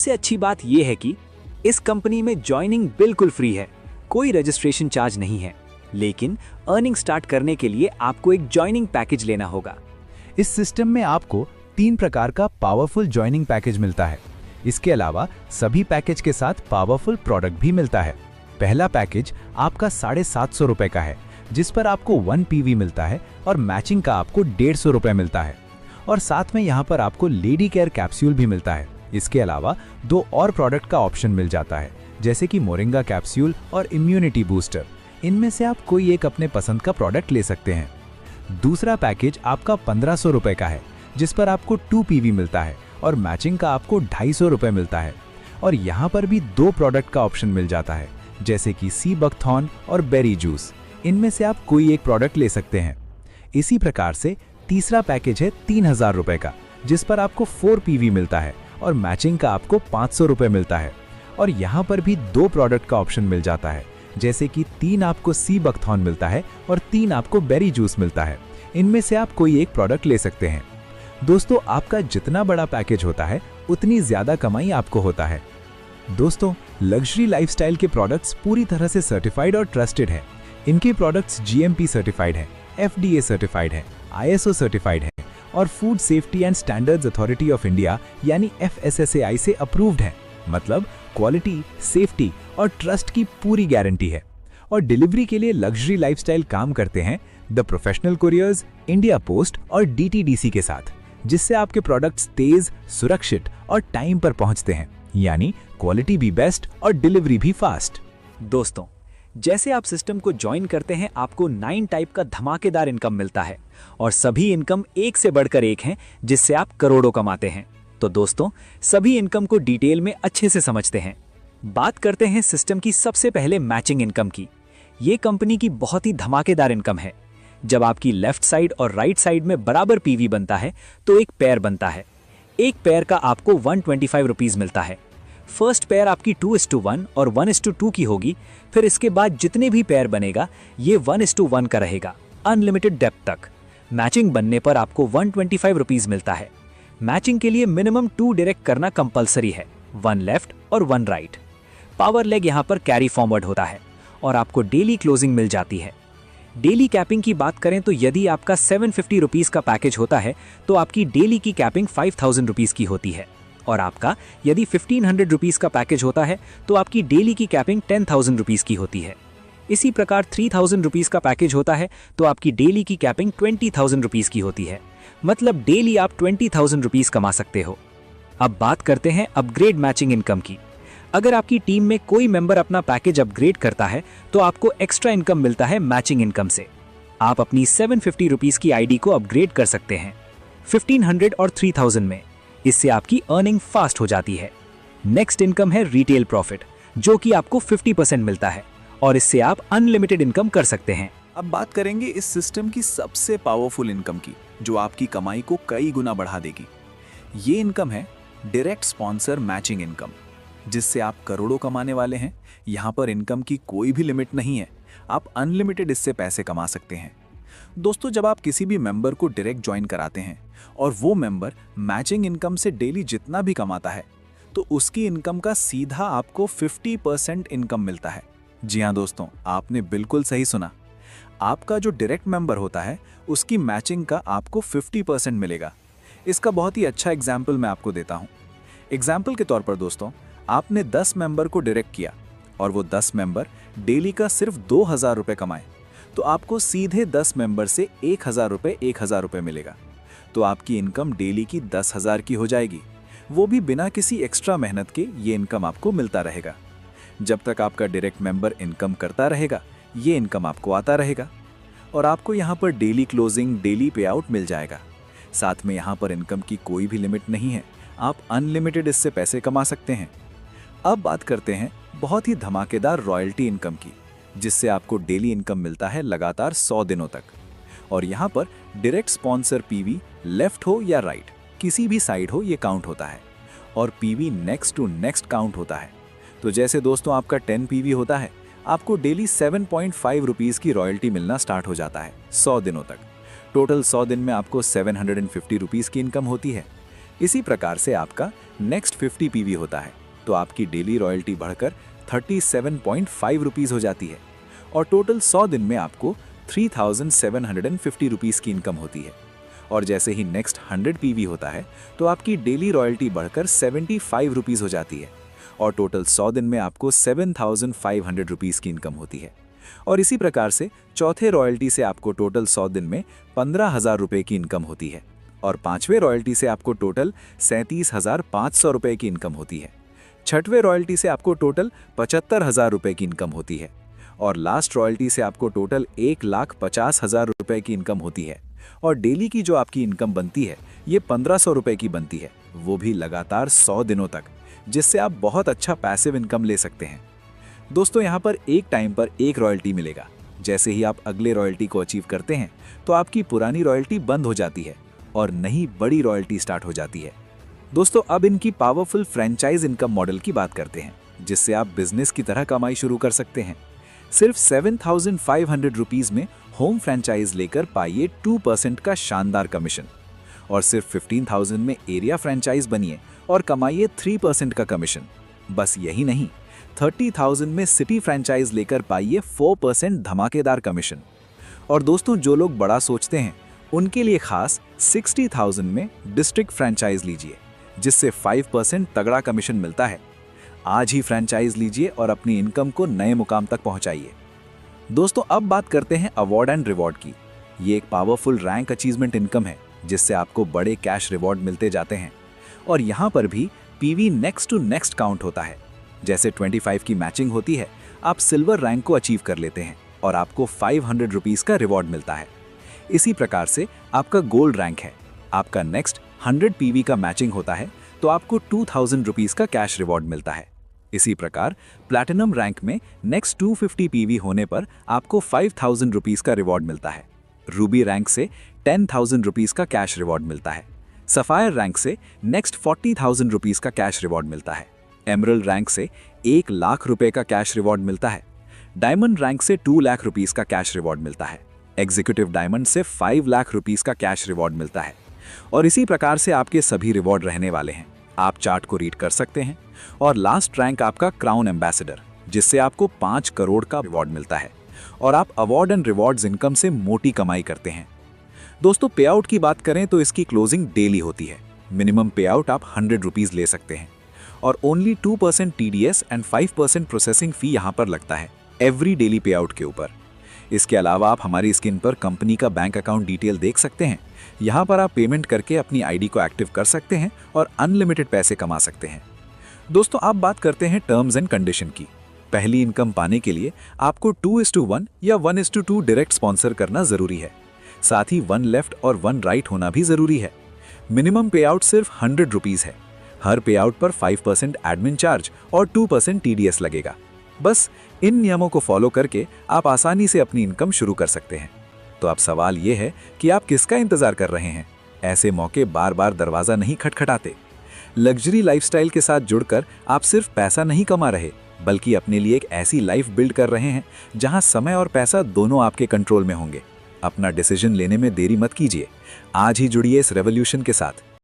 सबसे अच्छी बात यह है कि इस कंपनी में ज्वाइनिंग बिल्कुल फ्री है, कोई रजिस्ट्रेशन चार्ज नहीं है, लेकिन अर्निंग स्टार्ट करने के लिए आपको एक ज्वाइनिंग पैकेज लेना होगा। इस सिस्टम में आपको 3 प्रकार का पावरफुल ज्वाइनिंग पैकेज मिलता है। इसके अलावा सभी पैकेज के साथ पावरफुल प्रोडक्ट भी मिलता है। पहला पैकेज आपका 750 रुपए का है, जिस पर आपको 1 PV मिलता है और मैचिंग का आपको 150 रुपए मिलता है, और साथ में यहाँ पर आपको लेडी केयर कैप्सूल भी मिलता है। इसके अलावा 2 और प्रोडक्ट का ऑप्शन मिल जाता है, जैसे कि मोरिंगा कैप्सूल और इम्यूनिटी बूस्टर। इनमें से आप कोई एक अपने पसंद का प्रोडक्ट ले सकते हैं। दूसरा पैकेज आपका 1500 रुपए का है, जिस पर आपको 2 PV मिलता है और मैचिंग का आपको 250 रुपए मिलता है, और यहाँ पर भी 2 प्रोडक्ट का ऑप्शन मिल जाता है, जैसे कि सी बकथॉर्न और बेरी जूस। इनमें से आप कोई एक प्रोडक्ट ले सकते हैं। इसी प्रकार से तीसरा पैकेज है 3000 रुपए का, जिस पर आपको 4 PV मिलता है और मैचिंग का आपको 500 रुपए मिलता है, और यहाँ पर भी 2 प्रोडक्ट का ऑप्शन मिल जाता है, जैसे कि 3 आपको सी बकथॉर्न मिलता है और 3 आपको बेरी जूस मिलता है। इनमें से आप कोई एक प्रोडक्ट ले सकते हैं। दोस्तों, आपका जितना बड़ा पैकेज होता है उतनी ज्यादा कमाई आपको होता है। दोस्तों, लग्जरी लाइफस्टाइल के प्रोडक्ट्स पूरी तरह से सर्टिफाइड और ट्रस्टेड हैं। इनके प्रोडक्ट्स GMP सर्टिफाइड हैं, FDA सर्टिफाइड हैं, ISO सर्टिफाइड हैं और food safety and standards authority of India यानी FSSAI से अप्रूव्ड हैं। मतलब क्वालिटी, सेफ्टी और ट्रस्ट की पूरी गारंटी है। और डिलीवरी के लिए लग्जरी लाइफस्टाइल काम करते हैं the professional couriers, India post और DTDC के साथ, जिससे आपके प्रोडक्ट्स तेज, सुरक्षित और टाइम पर पहुंचते हैं, यानी क्वालिटी भी बेस्ट और डिलीवरी भी फास्ट। दोस्तों, जैसे आप सिस्टम को ज्वाइन करते हैं, आपको 9 टाइप का धमाकेदार इनकम मिलता है, और सभी इनकम एक से बढ़कर एक हैं, जिससे आप करोड़ों कमाते हैं। तो दोस्तों, सभी इनकम को डिटेल में अच्छे से समझते हैं। बात करते हैं सिस्टम की सबसे पहले मैचिंग इनकम की। ये कंपनी की बहुत ही धमाकेदार इनकम है। जब आपकी लेफ्ट साइड और राइट साइड में बराबर PV बनता है तो एक पेयर बनता है। एक पेयर का आपको 125 रुपीज मिलता है। फर्स्ट पेयर आपकी 2:1 और 1:2 की होगी। फिर इसके बाद जितने भी पेयर बनेगा ये 1:1 का रहेगा, अनलिमिटेड डेप्थ तक। मैचिंग बनने पर आपको 125 रुपीज मिलता है। मैचिंग के लिए मिनिमम 2 डायरेक्ट करना कंपलसरी है, 1 लेफ्ट और 1 राइट। पावर लेग यहाँ पर कैरी फॉरवर्ड होता है और आपको डेली क्लोजिंग मिल जाती है। डेली कैपिंग की बात करें तो यदि आपका 750 रुपीज का पैकेज होता है तो आपकी डेली की कैपिंग 5000 रुपीज की होती है, और आपका यदि 1500 रुपीज का पैकेज होता है तो आपकी डेली की कैपिंग 10,000 रुपीज की होती है। इसी प्रकार 3000 रुपीज का पैकेज होता है तो आपकी डेली की कैपिंग 20,000 रुपीज की होती है। मतलब डेली आप 20,000 रुपीज कमा सकते हो। अब बात करते हैं अपग्रेड मैचिंग इनकम की। अगर आपकी टीम में कोई मेंबर अपना पैकेज अपग्रेड करता है तो आपको एक्स्ट्रा इनकम मिलता है मैचिंग इनकम से। आप अपनी 750 रुपीज की ID को अपग्रेड कर सकते हैं 1500 और 3000 में। इससे आपकी अर्निंग फास्ट हो जाती है। नेक्स्ट इनकम है रिटेल प्रॉफिट, जो कि आपको 50% मिलता है, और इससे आप अनलिमिटेड इनकम कर सकते हैं। अब बात करेंगे इस सिस्टम की सबसे पावरफुल इनकम की, जो आपकी कमाई को कई गुना बढ़ा देगी। ये इनकम है डायरेक्ट स्पॉन्सर मैचिंग इनकम, जिससे आप करोड़ों कमाने वाले हैं। यहाँ पर इनकम की कोई भी लिमिट नहीं है, आप अनलिमिटेड इससे पैसे कमा सकते हैं। दोस्तों, जब आप किसी भी मेंबर को डायरेक्ट ज्वाइन कराते हैं और वो मेंबर मैचिंग इनकम से डेली जितना भी कमाता है, तो उसकी इनकम का सीधा आपको 50% इनकम मिलता है। जी हाँ दोस्तों, आपने बिल्कुल सही सुना। आपका जो डायरेक्ट मेंबर होता है उसकी मैचिंग का आपको 50% मिलेगा। इसका बहुत ही अच्छा एग्जाम्पल मैं आपको देता हूँ। एग्जाम्पल के तौर पर दोस्तों, आपने 10 मेंबर को डायरेक्ट किया और वो 10 मेंबर डेली का सिर्फ 2000 रुपये कमाए, तो आपको सीधे 10 मेंबर से 1000 रुपये मिलेगा। तो आपकी इनकम डेली की 10,000 की हो जाएगी, वो भी बिना किसी एक्स्ट्रा मेहनत के। ये इनकम आपको मिलता रहेगा। जब तक आपका डायरेक्ट मेंबर इनकम करता रहेगा, ये इनकम आपको आता रहेगा, और आपको यहाँ पर डेली क्लोजिंग, डेली पे आउट मिल जाएगा। साथ में यहाँ पर इनकम की कोई भी लिमिट नहीं है, आप अनलिमिटेड इससे पैसे कमा सकते हैं। अब बात करते हैं बहुत ही धमाकेदार रॉयल्टी इनकम की, जिससे आपको डेली इनकम मिलता है लगातार 100 दिनों तक। और यहाँ पर डायरेक्ट स्पॉन्सर PV लेफ्ट हो या राइट, किसी भी साइड हो, ये काउंट होता है, और PV next to next count होता है। तो जैसे दोस्तों आपका 10 PV होता है, आपको डेली 7.5 रुपीज़ की रॉयल्टी मिलना स्टार्ट हो जाता है 100 दिनों तक। टोटल 100 दिन में आपको 750 रुपीज़ की इनकम होती है। इसी प्रकार से आपका नेक्स्ट 50 पीवी होता है तो आपकी डेली रॉयल्टी बढ़कर 37.5 रुपीज़ हो जाती है और टोटल 100 दिन में आपको 3750 रुपीज़ की इनकम होती है। और जैसे ही नेक्स्ट 100 पीवी होता है तो आपकी डेली रॉयल्टी बढ़कर 75 रुपीज़ हो जाती है और टोटल 100 दिन में आपको 7500 रुपीज़ की इनकम होती है। और इसी प्रकार से चौथे रॉयल्टी से आपको टोटल 100 दिन में 15,000 रुपये की इनकम होती है और पांचवें रॉयल्टी से आपको टोटल 37,500 रुपये की इनकम होती है। छठवें रॉयल्टी से आपको टोटल 75,000 रुपये की इनकम होती है और लास्ट रॉयल्टी से आपको टोटल 1,50,000 रुपये की इनकम होती है। और डेली की जो आपकी इनकम बनती है ये 1,500 रुपये की बनती है, वो भी लगातार 100 दिनों तक, जिससे आप बहुत अच्छा पैसिव इनकम ले सकते हैं। दोस्तों यहाँ पर एक टाइम पर एक रॉयल्टी मिलेगा। जैसे ही आप अगले रॉयल्टी को अचीव करते हैं तो आपकी पुरानी रॉयल्टी बंद हो जाती है और नई बड़ी रॉयल्टी स्टार्ट हो जाती है। दोस्तों अब इनकी पावरफुल फ्रेंचाइज इनकम मॉडल की बात करते हैं, जिससे आप बिजनेस की तरह कमाई शुरू कर सकते हैं। सिर्फ 7,500 रुपीज़ में होम फ्रेंचाइज लेकर पाइए 2% का शानदार कमीशन और सिर्फ 15,000 में एरिया फ्रेंचाइज बनिए और कमाइए 3% का कमीशन। बस यही नहीं, 30,000 में सिटी फ्रेंचाइज लेकर पाइए 4% धमाकेदार कमीशन। और दोस्तों जो लोग बड़ा सोचते हैं उनके लिए खास 60,000 में डिस्ट्रिक्ट फ्रेंचाइज लीजिए, जिससे 5% तगड़ा कमीशन मिलता है। आज ही फ्रेंचाइज लीजिए और अपनी इनकम को नए मुकाम तक पहुंचाइए। दोस्तों अब बात करते हैं अवार्ड एंड रिवॉर्ड की। ये एक पावरफुल रैंक अचीवमेंट इनकम है, जिससे आपको बड़े कैश रिवॉर्ड मिलते जाते हैं। और यहाँ पर भी PV next to next count होता है। जैसे 25 की मैचिंग होती है, आप सिल्वर रैंक को अचीव कर लेते हैं और आपको 500 रुपीज़ का रिवॉर्ड मिलता है। इसी प्रकार से आपका गोल्ड रैंक है, आपका नेक्स्ट 100 पीवी का मैचिंग होता है तो आपको 2,000 रुपीज़ का कैश रिवॉर्ड मिलता है। इसी प्रकार प्लैटिनम रैंक में नेक्स्ट 250 पीवी होने पर आपको 5,000 रुपीज़ का रिवॉर्ड मिलता है। रूबी रैंक से 10,000 रुपीज़ का कैश रिवॉर्ड मिलता है। सफायर रैंक से नेक्स्ट 40,000 रुपीज़ का कैश रिवॉर्ड मिलता है। एमरल्ड रैंक से 1 लाख रुपए का कैश रिवॉर्ड मिलता है। डायमंड रैंक से 2 लाख रुपीज़ का कैश रिवॉर्ड मिलता है। एग्जीक्यूटिव डायमंड से 5 लाख रुपीज़ का कैश रिवॉर्ड मिलता है। और इसी प्रकार से आपके सभी रिवॉर्ड रहने वाले हैं। आप चार्ट को रीड कर सकते हैं। और लास्ट रैंक आपका क्राउन एम्बेसडर, जिससे आपको 5 करोड़ का रिवॉर्ड मिलता है और आप अवार्ड एंड रिवॉर्ड्स इनकम से मोटी कमाई करते हैं। दोस्तों पे आउट की बात करें तो इसकी क्लोजिंग डेली होती है। मिनिमम पे आउट आप 100 रुपीज़ ले सकते हैं और only 2% TDS and 5% processing fee यहाँ पर लगता है एवरी डेली पे आउट के ऊपर। इसके अलावा आप हमारी स्क्रीन पर कंपनी का बैंक अकाउंट डिटेल देख सकते हैं। यहाँ पर आप पेमेंट करके अपनी आईडी को एक्टिव कर सकते हैं और अनलिमिटेड पैसे कमा सकते हैं। दोस्तों आप बात करते हैं टर्म्स एंड कंडीशन की। पहली इनकम पाने के लिए आपको 2:1 या 1:2 डायरेक्ट स्पॉन्सर करना जरूरी है। साथ ही 1 लेफ्ट और 1 राइट होना भी जरूरी है। मिनिमम पे आउट सिर्फ 100 रुपीज़ है। हर पे आउट पर 5% एडमिन चार्ज और 2% TDS लगेगा। बस इन नियमों को फॉलो करके आप आसानी से अपनी इनकम शुरू कर सकते हैं। तो अब सवाल ये है कि आप किसका इंतजार कर रहे हैं? ऐसे मौके बार बार दरवाजा नहीं खटखटाते। लग्जरी लाइफस्टाइल के साथ जुड़कर आप सिर्फ पैसा नहीं कमा रहे, बल्कि अपने लिए एक ऐसी लाइफ बिल्ड कर रहे हैं जहां समय और पैसा दोनों आपके कंट्रोल में होंगे। अपना डिसीजन लेने में देरी मत कीजिए। आज ही जुड़िए इस रेवोल्यूशन के साथ।